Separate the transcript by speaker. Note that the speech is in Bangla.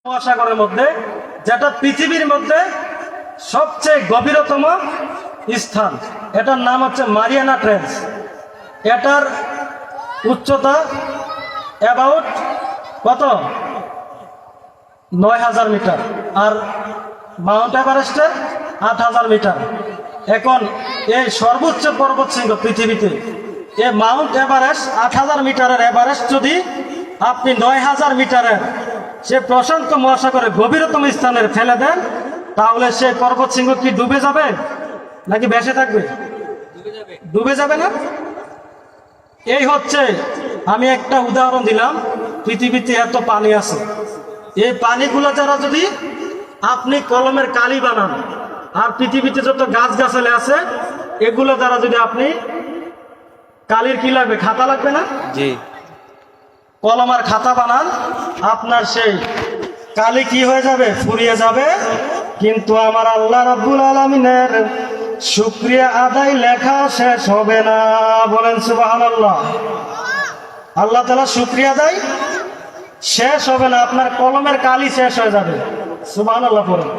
Speaker 1: মহাসাগরের মধ্যে, যেটা পৃথিবীর মধ্যে সবচেয়ে গভীরতম স্থান। এটার নাম হচ্ছে মারিয়ানা ট্রেঞ্চ। এটার উচ্চতা অ্যাবাউট কত ৯,০০০ মিটার, আর মাউন্ট এভারেস্টের ৮,০০০ মিটার। এখন এই সর্বোচ্চ পর্বতশৃঙ্গ পৃথিবীতে, এই মাউন্ট এভারেস্ট ৮,০০০ মিটারের এভারেস্ট যদি আপনি ৯,০০০ মিটারের সে প্রশান্ত মহাসাগরের গভীরতম স্থানে ফেলে দেন, তাহলে সেই পর্বতশৃঙ্গ কি ডুবে যাবে নাকি ভেসে থাকবে? ডুবে যাবে না? এই হচ্ছে, আমি একটা উদাহরণ দিলাম, পৃথিবীতে এত পানি আছে, এই পানিগুলো যারা যদি আপনি কলমের কালি বানান, আর পৃথিবীতে যত গাছগাছালি আছে এগুলো দ্বারা যদি আপনি কালির কি লাগবে, খাতা লাগবে না?
Speaker 2: জি।
Speaker 1: কলম আর খাতা বানান, আপনার সেই কালি কি হয়ে যাবে, ফুরিয়ে যাবে। কিন্তু আমার আল্লাহ রাব্বুল আলামিনের শুকরিয়া আদায় লেখা শেষ হবে না। বলেন সুবহানাল্লাহ। আল্লাহ তাআলা শুকরিয়া আদায় শেষ হবে না, আপনার কলমের কালি শেষ হয়ে যাবে। সুবহানাল্লাহ পড়েন।